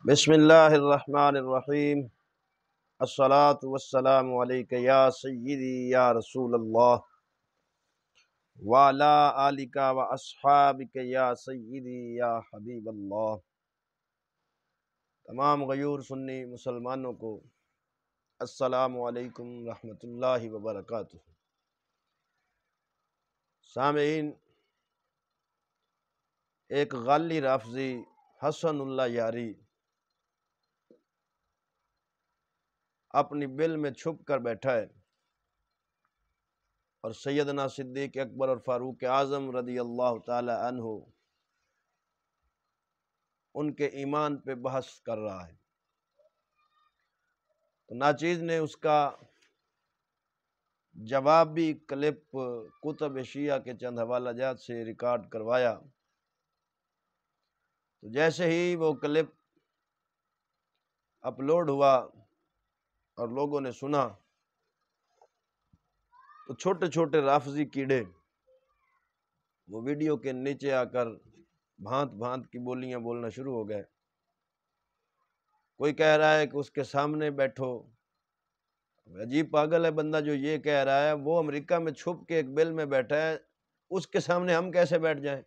بسم اللہ الرحمن الرحیم۔ الصلاۃ والسلام علیک یا سیدی یا رسول اللہ وعلی آلک و اصحابک یا سیدی یا حبیب اللہ۔ تمام غیور سنی مسلمانوں کو السلام علیکم ورحمۃ اللہ وبرکاتہ۔ سامعین، ایک غالی رافضی حسن اللہ یاری اپنی بل میں چھپ کر بیٹھا ہے اور سیدنا صدیق اکبر اور فاروق اعظم رضی اللہ تعالی عنہ ان کے ایمان پہ بحث کر رہا ہے۔ تو ناچیز نے اس کا جوابی کلپ کتب شیعہ کے چند حوالہ جات سے ریکارڈ کروایا۔ تو جیسے ہی وہ کلپ اپلوڈ ہوا اور لوگوں نے سنا تو چھوٹے چھوٹے رافضی کیڑے وہ ویڈیو کے نیچے آ کر بھانت بھانت کی بولیاں بولنا شروع ہو گئے۔ کوئی کہہ رہا ہے کہ اس کے سامنے بیٹھو۔ عجیب پاگل ہے بندہ جو یہ کہہ رہا ہے، وہ امریکہ میں چھپ کے ایک بل میں بیٹھا ہے، اس کے سامنے ہم کیسے بیٹھ جائیں؟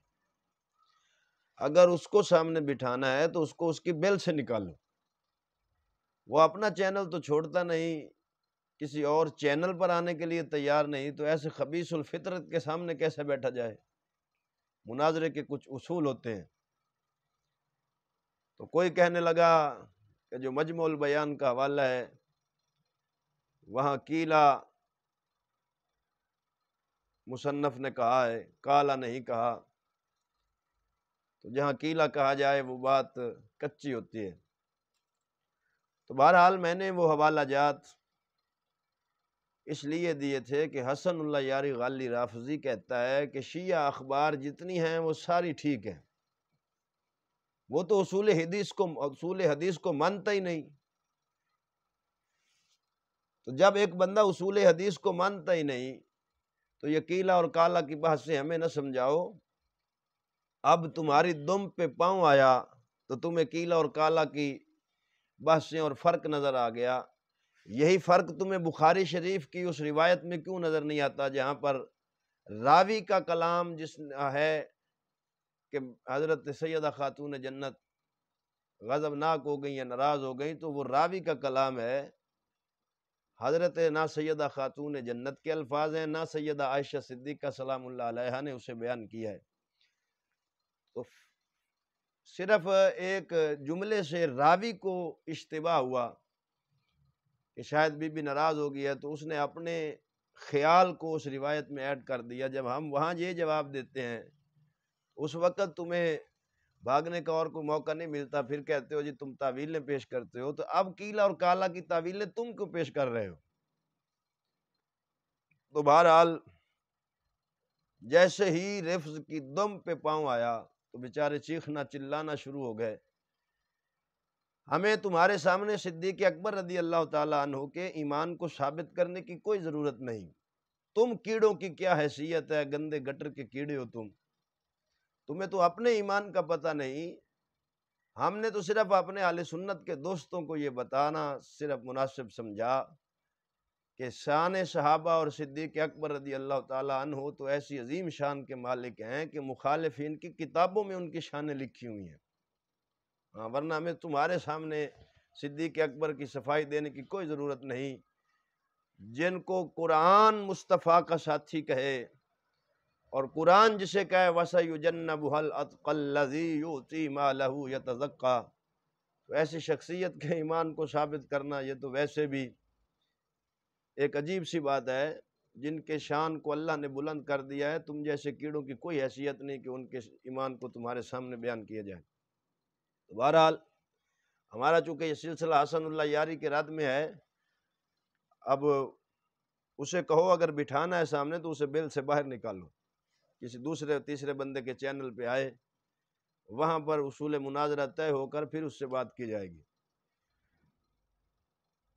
اگر اس کو سامنے بٹھانا ہے تو اس کو اس کی بل سے نکالو۔ وہ اپنا چینل تو چھوڑتا نہیں، کسی اور چینل پر آنے کے لیے تیار نہیں، تو ایسے خبیث الفطرت کے سامنے کیسے بیٹھا جائے؟ مناظرے کے کچھ اصول ہوتے ہیں۔ تو کوئی کہنے لگا کہ جو مجموع البیان کا حوالہ ہے وہاں کیلا مصنف نے کہا ہے، کالا نہیں کہا، تو جہاں کیلا کہا جائے وہ بات کچی ہوتی ہے۔ تو بہرحال میں نے وہ حوالہ جات اس لیے دیے تھے کہ حسن اللہ یاری غالی رافضی کہتا ہے کہ شیعہ اخبار جتنی ہیں وہ ساری ٹھیک ہیں، وہ تو اصول حدیث کو مانتا ہی نہیں۔ تو جب ایک بندہ اصول حدیث کو مانتا ہی نہیں تو یہ کیلا اور کالا کی بحث سے ہمیں نہ سمجھاؤ۔ اب تمہاری دم پہ پاؤں آیا تو تمہیں کیلا اور کالا کی بحثیں اور فرق نظر آ گیا۔ یہی فرق تمہیں بخاری شریف کی اس روایت میں کیوں نظر نہیں آتا جہاں پر راوی کا کلام جس ہے کہ حضرت سیدہ خاتون جنت غضبناک ہو گئی یا ناراض ہو گئی، تو وہ راوی کا کلام ہے، حضرت نہ سیدہ خاتون جنت کے الفاظ ہیں، نہ سیدہ عائشہ صدیقہ سلام اللہ علیہا نے اسے بیان کیا ہے۔ تو صرف ایک جملے سے راوی کو اشتباہ ہوا کہ شاید بی بی ناراض ہو گئی ہے، تو اس نے اپنے خیال کو اس روایت میں ایڈ کر دیا۔ جب ہم وہاں یہ جواب دیتے ہیں اس وقت تمہیں بھاگنے کا اور کوئی موقع نہیں ملتا، پھر کہتے ہو جی تم تعویلیں پیش کرتے ہو۔ تو اب کیلا اور کالا کی تعویلیں تم کیوں پیش کر رہے ہو؟ تو بہرحال جیسے ہی رفض کی دم پہ پاؤں آیا تو بیچارے چیخنا چلانا شروع ہو گئے۔ ہمیں تمہارے سامنے صدیق اکبر رضی اللہ تعالیٰ عنہ کے ایمان کو ثابت کرنے کی کوئی ضرورت نہیں۔ تم کیڑوں کی کیا حیثیت ہے؟ گندے گٹر کے کیڑے ہو تمہیں تو اپنے ایمان کا پتہ نہیں۔ ہم نے تو صرف اپنے اہل سنت کے دوستوں کو یہ بتانا صرف مناسب سمجھا کہ شان صحابہ اور صدیق اکبر رضی اللہ تعالیٰ عنہ تو ایسی عظیم شان کے مالک ہیں کہ مخالفین کی کتابوں میں ان کی شانیں لکھی ہوئی ہیں۔ ورنہ ہمیں تمہارے سامنے صدیق اکبر کی صفائی دینے کی کوئی ضرورت نہیں۔ جن کو قرآن مصطفیٰ کا ساتھی کہے اور قرآن جسے کہے وَسَيُجَنَّبُهَا الْأَتْقَى الَّذِي يُؤْتِي مَالَهُ يَتَزَكَّىٰ، تو ایسی شخصیت کے ایمان کو ثابت کرنا یہ تو ویسے بھی ایک عجیب سی بات ہے۔ جن کے شان کو اللہ نے بلند کر دیا ہے، تم جیسے کیڑوں کی کوئی حیثیت نہیں کہ ان کے ایمان کو تمہارے سامنے بیان کیا جائے۔ تو بہرحال ہمارا چونکہ یہ سلسلہ حسن اللہ یاری کے رد میں ہے، اب اسے کہو اگر بٹھانا ہے سامنے تو اسے بل سے باہر نکالو، کسی دوسرے تیسرے بندے کے چینل پہ آئے، وہاں پر اصول مناظرہ طے ہو کر پھر اس سے بات کی جائے گی۔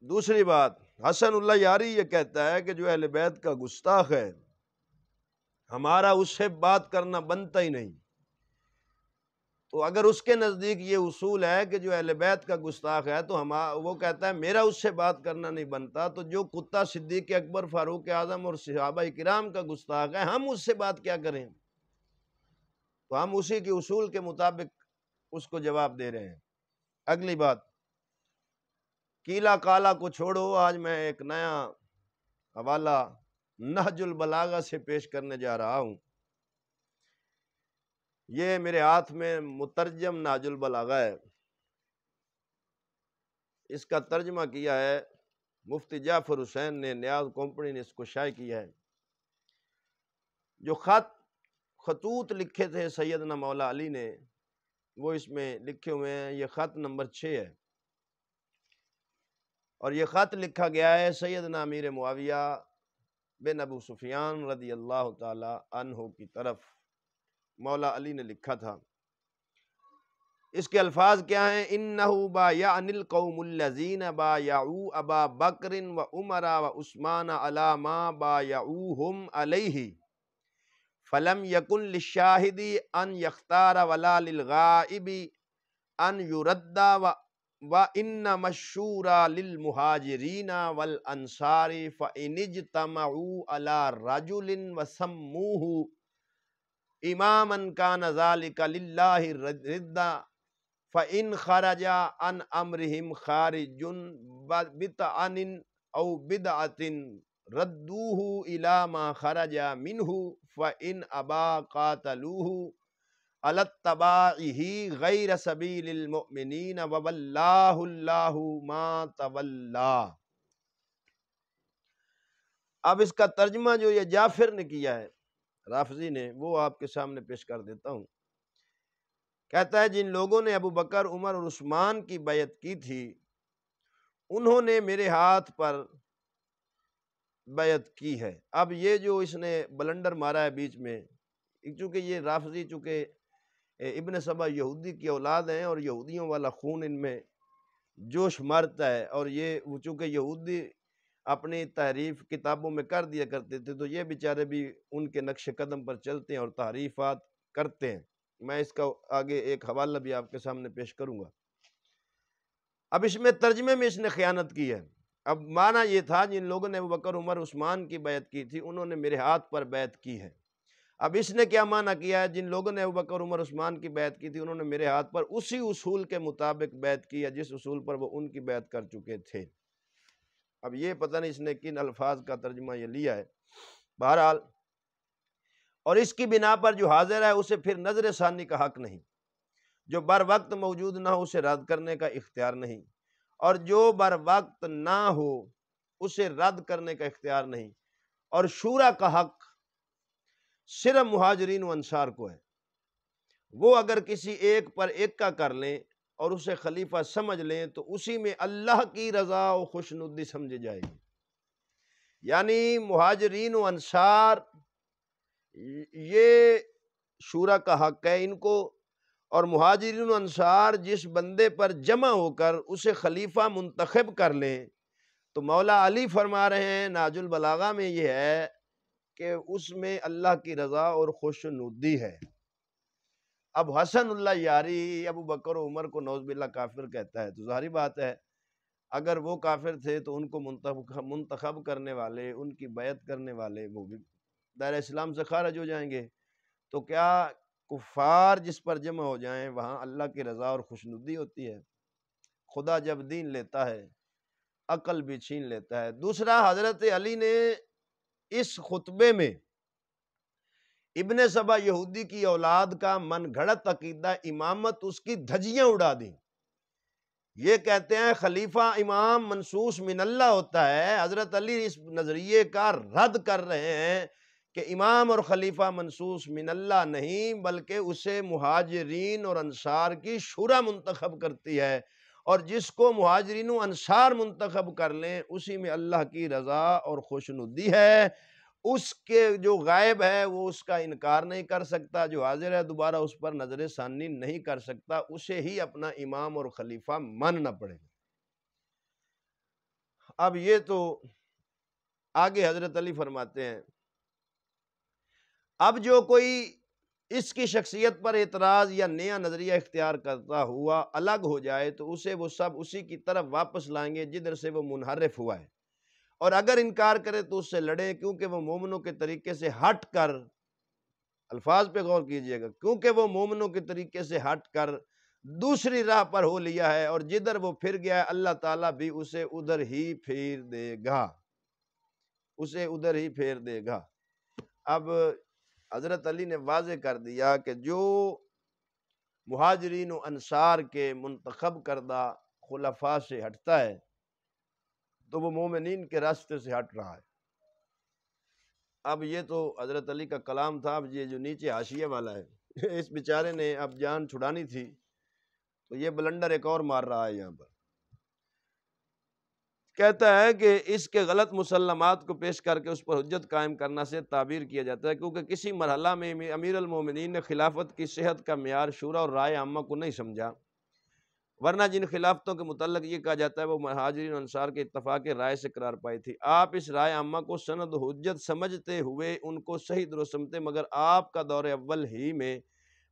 دوسری بات، حسن اللہ یاری یہ کہتا ہے کہ جو اہل بیت کا گستاخ ہے – ہمارا اس سے بات کرنا بنتا ہی نہیں۔ تو اگر اس کے نزدیک یہ اصول ہے کہ جو اہل بیت کا گستاخ ہے تو وہ کہتا ہے میرا اس سے بات کرنا نہیں بنتا، تو جو کتا صدیق اکبر، فاروق اعظم اور صحابہ کرام کا گستاخ ہے، ہم اس سے بات کیا کریں؟ تو ہم اسی کے اصول کے مطابق اس کو جواب دے رہے ہیں۔ اگلی بات، کیلا کالا کو چھوڑو، آج میں ایک نیا حوالہ نہج البلاغہ سے پیش کرنے جا رہا ہوں۔ یہ میرے ہاتھ میں مترجم نہج البلاغہ ہے، اس کا ترجمہ کیا ہے مفتی جعفر حسین نے، نیاز کمپنی نے اس کو شائع کیا ہے۔ جو خطوط لکھے تھے سیدنا مولا علی نے، وہ اس میں لکھے ہوئے ہیں۔ یہ خط نمبر 6 ہے، اور یہ خط لکھا گیا ہے سیدنا امیر معاویہ بن ابو سفیان رضی اللہ تعالی عنہ کی طرف، مولا علی نے لکھا تھا۔ اس کے الفاظ کیا ہیں؟ اِنَّهُ بَایَعَنِ الْقَوْمُ الَّذِينَ بَایَعُوا أَبَا بَکْرٍ وَعُمَرَ وَعُثْمَانَ عَلَى مَا بَایَعُوهُمْ عَلَيْهِ فَلَمْ يَكُنْ لِلشَّاهِدِ أَنْ يَخْتَارَ وَلَا لِلْغَائِبِ أَنْ يُرَدَّ وَإِنَّمَا الشُّورَى لِلْمُهَاجِرِينَ وَالْأَنصَارِ فَإِنِ اجْتَمَعُوا عَلَى رَجُلٍ وَسَمُّوهُ إِمَامًا كَانَ ذَلِكَ لِلَّهِ رِدًّا فَإِنْ خَرَجَ عَنْ أَمْرِهِمْ خَارِجٌ بِطَعْنٍ أَوْ بِدْعَةٍ رَدُّوهُ إِلَى مَا خَرَجَ مِنْهُ فَإِنْ أَبَى قَاتَلُوهُ عَلَى اتَّبَاعِهِ غَيْرَ سَبِيلِ الْمُؤْمِنِينَ وَوَلَّاهُ اللَّهُ مَا تَوَلَّى۔ اب اس کا ترجمہ جو یہ جعفر نے کیا ہے، رافضی نے، وہ آپ کے سامنے پیش کر دیتا ہوں۔ کہتا ہے جن لوگوں نے ابو بکر، عمر اور عثمان کی بیعت کی تھی، انہوں نے میرے ہاتھ پر بیعت کی ہے۔ اب یہ جو اس نے بلنڈر مارا ہے بیچ میں، چونکہ یہ رافضی چونکہ ابن سبا یہودی کی اولاد ہیں، اور یہودیوں والا خون ان میں جوش مارتا ہے، اور یہ چونکہ یہودی اپنی تعریف کتابوں میں کر دیا کرتے تھے، تو یہ بیچارے بھی ان کے نقش قدم پر چلتے ہیں اور تعریفات کرتے ہیں۔ میں اس کا آگے ایک حوالہ بھی آپ کے سامنے پیش کروں گا۔ اب اس میں ترجمے میں اس نے خیانت کی ہے۔ اب معنی یہ تھا جن لوگوں نے ابو بکر، عمر، عثمان کی بیعت کی تھی، انہوں نے میرے ہاتھ پر بیعت کی ہے۔ اب اس نے کیا معنی کیا ہے؟ جن لوگوں نے ابو بکر، عمر، عثمان کی بیعت کی تھی، انہوں نے میرے ہاتھ پر اسی اصول کے مطابق بیعت کی ہے جس اصول پر وہ ان کی بیعت کر چکے تھے۔ اب یہ پتہ نہیں اس نے کن الفاظ کا ترجمہ یہ لیا ہے، بہرحال، اور اس کی بنا پر جو حاضر ہے اسے پھر نظر ثانی کا حق نہیں، جو بر وقت موجود نہ ہو اسے رد کرنے کا اختیار نہیں، اور جو بر وقت نہ ہو اسے رد کرنے کا اختیار نہیں، اور شورا کا حق صرف مہاجرین و انصار کو ہے۔ وہ اگر کسی ایک پر ایکا کر لیں اور اسے خلیفہ سمجھ لیں تو اسی میں اللہ کی رضا و خوشنودی سمجھی جائے گی۔ یعنی مہاجرین و انصار یہ شورا کا حق ہے ان کو، اور مہاجرین و انصار جس بندے پر جمع ہو کر اسے خلیفہ منتخب کر لیں، تو مولا علی فرما رہے ہیں نہج البلاغہ میں یہ ہے کہ اس میں اللہ کی رضا اور خوشنودی ہے۔ اب حسن اللہ یاری ابو بکر و عمر کو نعوذ باللہ کافر کہتا ہے، تو ظاہری بات ہے اگر وہ کافر تھے تو ان کو منتخب کرنے والے، ان کی بیعت کرنے والے، وہ بھی دائرہ اسلام سے خارج ہو جائیں گے۔ تو کیا کفار جس پر جمع ہو جائیں وہاں اللہ کی رضا اور خوشنودی ہوتی ہے؟ خدا جب دین لیتا ہے عقل بھی چھین لیتا ہے۔ دوسرا، حضرت علی نے اس خطبے میں ابن سبا یہودی کی اولاد کا من گھڑت عقیدہ امامت، اس کی دھجیاں اڑا دیں۔ یہ کہتے ہیں خلیفہ امام منصوص من اللہ ہوتا ہے۔ حضرت علی اس نظریے کا رد کر رہے ہیں کہ امام اور خلیفہ منصوص من اللہ نہیں، بلکہ اسے مہاجرین اور انصار کی شورا منتخب کرتی ہے، اور جس کو مہاجرین و انصار منتخب کر لیں اسی میں اللہ کی رضا اور خوشنودی ہے۔ اس کے جو غائب ہے وہ اس کا انکار نہیں کر سکتا، جو حاضر ہے دوبارہ اس پر نظر ثانی نہیں کر سکتا، اسے ہی اپنا امام اور خلیفہ ماننا پڑے گا۔ اب یہ تو آگے حضرت علی فرماتے ہیں، اب جو کوئی اس کی شخصیت پر اعتراض یا نیا نظریہ اختیار کرتا ہوا الگ ہو جائے تو اسے وہ سب اسی کی طرف واپس لائیں گے جدھر سے وہ منحرف ہوا ہے، اور اگر انکار کرے تو اس سے لڑیں، کیونکہ وہ مومنوں کے طریقے سے ہٹ کر، الفاظ پہ غور کیجئے گا، کیونکہ وہ مومنوں کے طریقے سے ہٹ کر دوسری راہ پر ہو لیا ہے، اور جدھر وہ پھر گیا ہے اللہ تعالیٰ بھی اسے ادھر ہی پھیر دے گا، اسے ادھر ہی پھیر دے گا۔ اب حضرت علی نے واضح کر دیا کہ جو مہاجرین و انصار کے منتخب کردہ خلفاء سے ہٹتا ہے تو وہ مومنین کے راستے سے ہٹ رہا ہے۔ اب یہ تو حضرت علی کا کلام تھا، اب یہ جو نیچے حاشیے والا ہے اس بیچارے نے اب جان چھڑانی تھی تو یہ بلنڈر ایک اور مار رہا ہے یہاں پر۔ کہتا ہے کہ اس کے غلط مسلمات کو پیش کر کے اس پر حجت قائم کرنا سے تعبیر کیا جاتا ہے، کیونکہ کسی مرحلہ میں امیر المومنین نے خلافت کی صحت کا معیار شورا اور رائے عامہ کو نہیں سمجھا، ورنہ جن خلافتوں کے متعلق یہ کہا جاتا ہے وہ مہاجرین و انصار کے اتفاق رائے سے قرار پائی تھی۔ آپ اس رائے عامہ کو سند و حجت سمجھتے ہوئے ان کو صحیح درست سمجھتے، مگر آپ کا دور اول ہی میں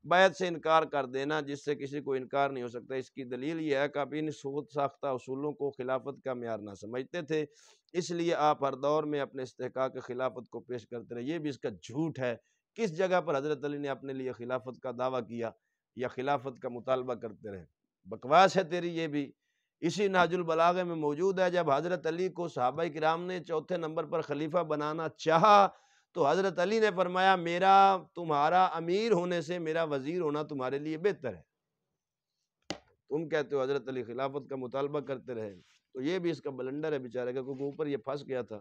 بیعت سے انکار کر دینا جس سے کسی کو انکار نہیں ہو سکتا، اس کی دلیل یہ ہے کہ آپ ان خود ساختہ اصولوں کو خلافت کا معیار نہ سمجھتے تھے، اس لیے آپ ہر دور میں اپنے استحقاق خلافت کو پیش کرتے رہے۔ یہ بھی اس کا جھوٹ ہے۔ کس جگہ پر حضرت علی نے اپنے لیے خلافت کا دعویٰ کیا یا خلافت کا مطالبہ کرتے رہے؟ بکواس ہے تیری یہ بھی۔ اسی نہج البلاغہ میں موجود ہے، جب حضرت علی کو صحابہ کرام نے چوتھے نمبر پر خلیفہ بنانا چاہا تو حضرت علی نے فرمایا میرا تمہارا امیر ہونے سے میرا وزیر ہونا تمہارے لیے بہتر ہے۔ تم کہتے ہو حضرت علی خلافت کا مطالبہ کرتے رہے، تو یہ بھی اس کا بلنڈر ہے بیچارے کا، کیونکہ اوپر یہ پھنس گیا تھا۔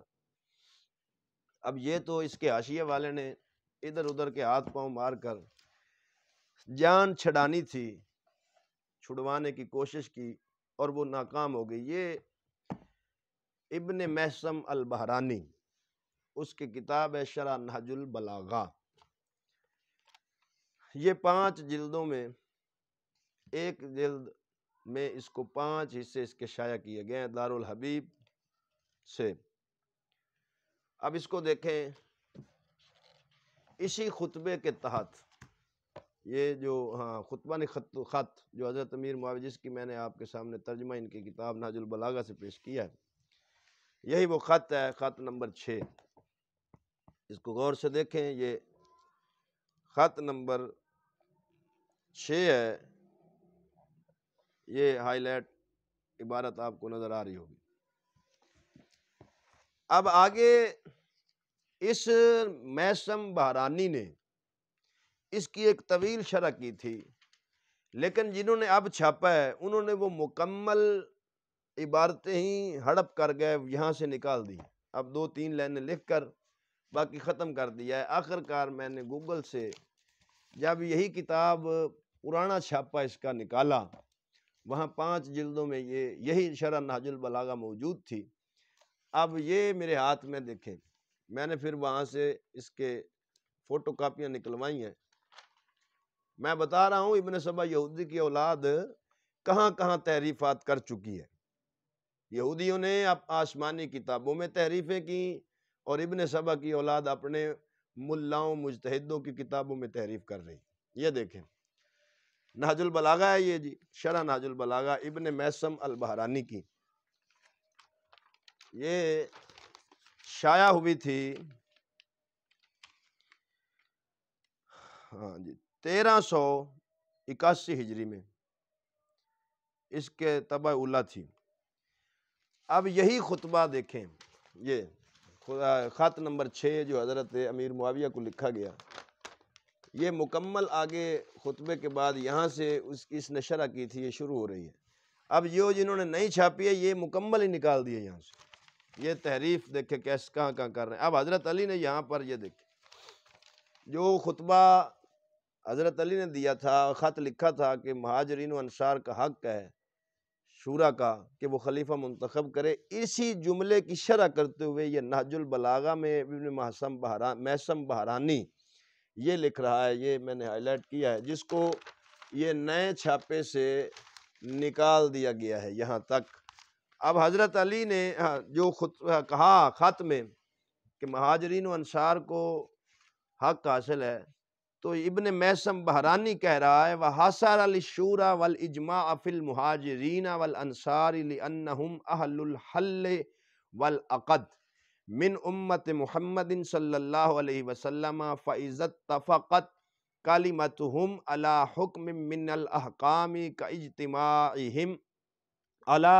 اب یہ تو اس کے حاشیے والے نے ادھر ادھر کے ہاتھ پاؤں مار کر جان چھڑانی تھی، چھڑوانے کی کوشش کی اور وہ ناکام ہو گئی۔ یہ ابن محسم البحرانی، اس کی کتاب ہے شرح نہج البلاغہ، یہ 5 جلدوں میں، ایک جلد میں اس کو 5 حصے اس کے شائع کیے گئے ہیں دارالحبیب سے۔ اب اس کو دیکھیں، اسی خطبے کے تحت یہ جو خطبہ نہیں خط جو حضرت امیر معاویہ جس کی میں نے آپ کے سامنے ترجمہ ان کی کتاب نہج البلاغہ سے پیش کیا ہے، یہی وہ خط ہے، خط نمبر 6۔ اس کو غور سے دیکھیں، یہ خط نمبر 6 ہے، یہ ہائی لائٹ عبارت آپ کو نظر آ رہی ہوگی۔ اب آگے اس محسم بحرانی نے اس کی ایک طویل شرح کی تھی، لیکن جنہوں نے اب چھاپا ہے انہوں نے وہ مکمل عبارتیں ہی ہڑپ کر گئے، یہاں سے نکال دی، اب 2-3 لائنیں لکھ کر باقی ختم کر دیا ہے۔ آخر کار میں نے گوگل سے جب یہی کتاب پرانا چھاپا اس کا نکالا، وہاں 5 جلدوں میں یہی شرح نہج البلاغہ موجود تھی۔ اب یہ میرے ہاتھ میں دیکھیں، میں نے پھر وہاں سے اس کے فوٹو کاپیاں نکلوائی ہیں۔ میں بتا رہا ہوں ابن سبا یہودی کی اولاد کہاں کہاں تحریفات کر چکی ہے۔ یہودیوں نے اب آسمانی کتابوں میں تحریفیں کی اور ابن سبا کی اولاد اپنے ملاؤں مجتہدوں کی کتابوں میں تحریف کر رہی۔ یہ دیکھیں نہج البلاغہ ہے، یہ جی شرح نہج البلاغہ ابن محسم البحرانی کی، یہ شائع ہوئی تھی 1381 ہجری میں، اس کے طبع اولیٰ تھی۔ اب یہی خطبہ دیکھیں، یہ خط نمبر 6 جو حضرت امیر معاویہ کو لکھا گیا، یہ مکمل آگے خطبے کے بعد یہاں سے اس نے شرح کی تھی، یہ شروع ہو رہی ہے۔ اب یہ جنہوں نے نہیں چھاپی ہے یہ مکمل ہی نکال دیے یہاں سے، یہ تحریف دیکھیں کیسے کہاں کہاں کر رہے ہیں۔ اب حضرت علی نے یہاں پر یہ دیکھیں جو خطبہ حضرت علی نے دیا تھا، خط لکھا تھا کہ مہاجرین و انصار کا حق ہے شورا کا کہ وہ خلیفہ منتخب کرے، اسی جملے کی شرح کرتے ہوئے یہ نہج البلاغہ میں ابن محسم بحرانی یہ لکھ رہا ہے، یہ میں نے ہائی لائٹ کیا ہے، جس کو یہ نئے چھاپے سے نکال دیا گیا ہے یہاں تک۔ اب حضرت علی نے جو کہا خط میں کہ مہاجرین و انصار کو حق حاصل ہے، تو ابن میسم بحرانی کہہ رہا ہے وَحَصَرَ لِلشُّورَى وَالْإِجْمَاعَ فِي الْمُهَاجِرِينَ وَالْأَنصَارِ لِأَنَّهُمْ أَهْلُ الْحَلِّ وَالْعَقْدِ من امت محمد صلی اللہ علیہ وسلم فَإِذَا اتَّفَقَتْ كَلِمَتُهُمْ عَلَى حُكْمٍ مِّنَ الْأَحْكَامِ كَإِجْتِمَاعِهِمْ عَلَى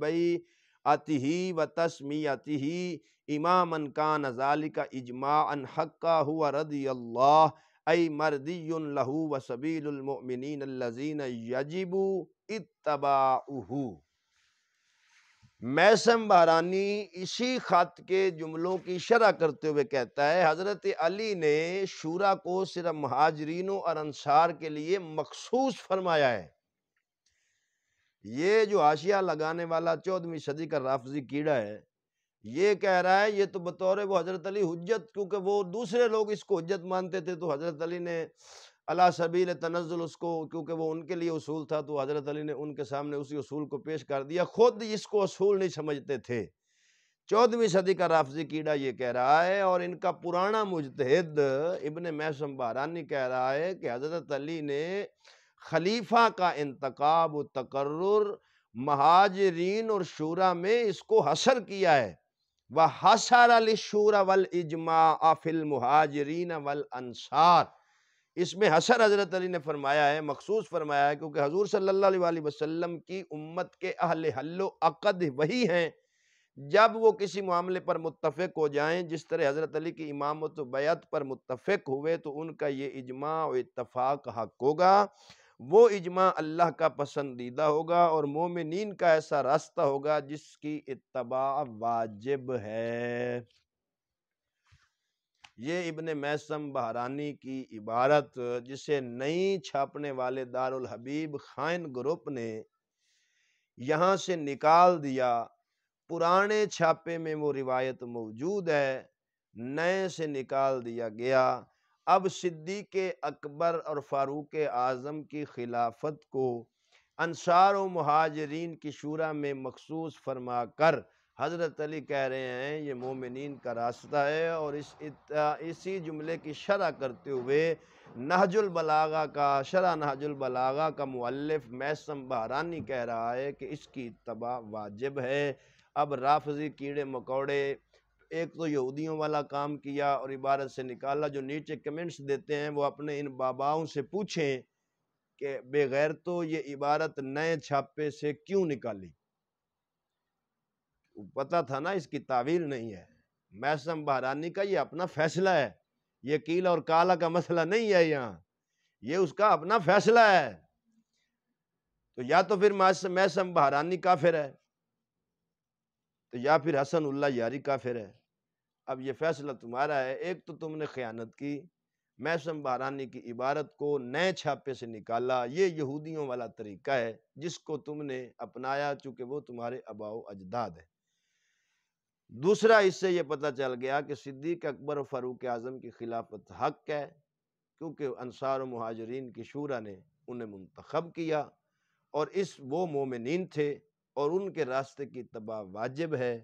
بَيْعَتِهِ وَتَسْمِيَتِهِ إِمَامًا كَانَ ذَلِكَ إِجْمَاعًا حَقًّا هُوَ رَضِيَ اللَّهُ أي مرضي له وسبيل المؤمنين الذين يجب اتباعه۔ میسم بحرانی اسی خط کے جملوں کی شرح کرتے ہوئے کہتا ہے حضرت علی نے شورا کو صرف مہاجرینوں اور انصار کے لیے مخصوص فرمایا ہے۔ یہ جو حاشیہ لگانے والا 14ویں صدی کا رافضی کیڑا ہے، یہ کہہ رہا ہے یہ تو بطور وہ حضرت علی حجت، کیونکہ وہ دوسرے لوگ اس کو حجت مانتے تھے تو حضرت علی نے علی سبیل تنزل اس کو، کیونکہ وہ ان کے لیے اصول تھا تو حضرت علی نے ان کے سامنے اسی اصول کو پیش کر دیا، خود اس کو اصول نہیں سمجھتے تھے۔ 14ویں صدی کا رافضی کیڑا یہ کہہ رہا ہے، اور ان کا پرانا مجتہد ابن میسم بحرانی کہہ رہا ہے کہ حضرت علی نے خلیفہ کا انتخاب و تقرر مہاجرین اور شورا میں اس کو حصر کیا ہے۔ وَحَصَرَ لِلشُّورَى وَالْإِجْمَاعَ فِي الْمُهَاجِرِينَ وَالْأَنصَارِ، اس میں حصر حضرت علی نے فرمایا ہے، مخصوص فرمایا ہے، کیونکہ حضور صلی اللہ علیہ وسلم کی امت کے اہل حل و عقد وہی ہیں جب وہ کسی معاملے پر متفق ہو جائیں، جس طرح حضرت علی کی امامت و بیعت پر متفق ہوئے تو ان کا یہ اجماع و اتفاق حق ہوگا، وہ اجماع اللہ کا پسندیدہ ہوگا اور مومنین کا ایسا راستہ ہوگا جس کی اتباع واجب ہے۔ یہ ابن میسم بحرانی کی عبارت، جسے نئی چھاپنے والے دارالحبیب خائن گروپ نے یہاں سے نکال دیا، پرانے چھاپے میں وہ روایت موجود ہے، نئے سے نکال دیا گیا۔ اب صدیق اکبر اور فاروق اعظم کی خلافت کو انصار و مہاجرین کی شورا میں مخصوص فرما کر حضرت علی کہہ رہے ہیں یہ مومنین کا راستہ ہے، اور اسی جملے کی شرح کرتے ہوئے نہج البلاغہ کا مؤلف میسم بحرانی کہہ رہا ہے کہ اس کی اتباع واجب ہے۔ اب رافضی کیڑے مکوڑے ایک تو یہودیوں والا کام کیا اور عبارت سے نکالا، جو نیچے کمنٹس دیتے ہیں وہ اپنے ان باباؤں سے پوچھیں کہ بغیر تو یہ عبارت نئے چھاپے سے کیوں نکالی، پتہ تھا نا اس کی تعویل نہیں ہے۔ میسم بحرانی کا یہ اپنا فیصلہ ہے، یہ کیل اور کالا کا مسئلہ نہیں ہے، یہاں یہ اس کا اپنا فیصلہ ہے۔ تو یا تو پھر میسم بحرانی کافر ہے، تو یا پھر حسن اللہ یاری کافر ہے۔ اب یہ فیصلہ تمہارا ہے۔ ایک تو تم نے خیانت کی، میسم بحرانی کی عبارت کو نئے چھاپے سے نکالا، یہ یہودیوں والا طریقہ ہے جس کو تم نے اپنایا چونکہ وہ تمہارے آباء و اجداد ہے۔ دوسرا، اس سے یہ پتہ چل گیا کہ صدیق اکبر و فاروق اعظم کی خلافت حق ہے، کیونکہ انصار و مہاجرین کی شورا نے انہیں منتخب کیا اور وہ مومنین تھے اور ان کے راستے کی اتباع واجب ہے۔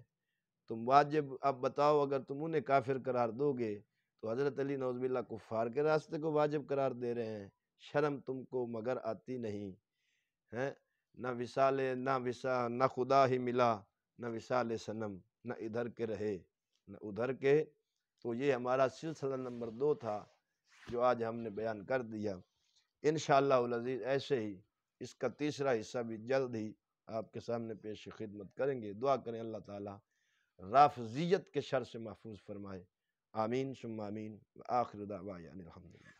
تم واجب، اب بتاؤ اگر تم انہیں کافر قرار دو گے تو حضرت علی نعوذ باللہ کفار کے راستے کو واجب قرار دے رہے ہیں۔ شرم تم کو مگر آتی نہیں ہے، نہ خدا ہی ملا، نہ وصال صنم، نہ ادھر کے رہے نہ ادھر کے۔ تو یہ ہمارا سلسلہ نمبر 2 تھا جو آج ہم نے بیان کر دیا۔ انشاءاللہ العزیز ایسے ہی اس کا تیسرا حصہ بھی جلد ہی آپ کے سامنے پیش خدمت کریں گے۔ دعا کریں اللہ تعالی رافضیت کے شر سے محفوظ فرمائے، آمین ثم آمین، وآخر دعوانا الحمدللہ۔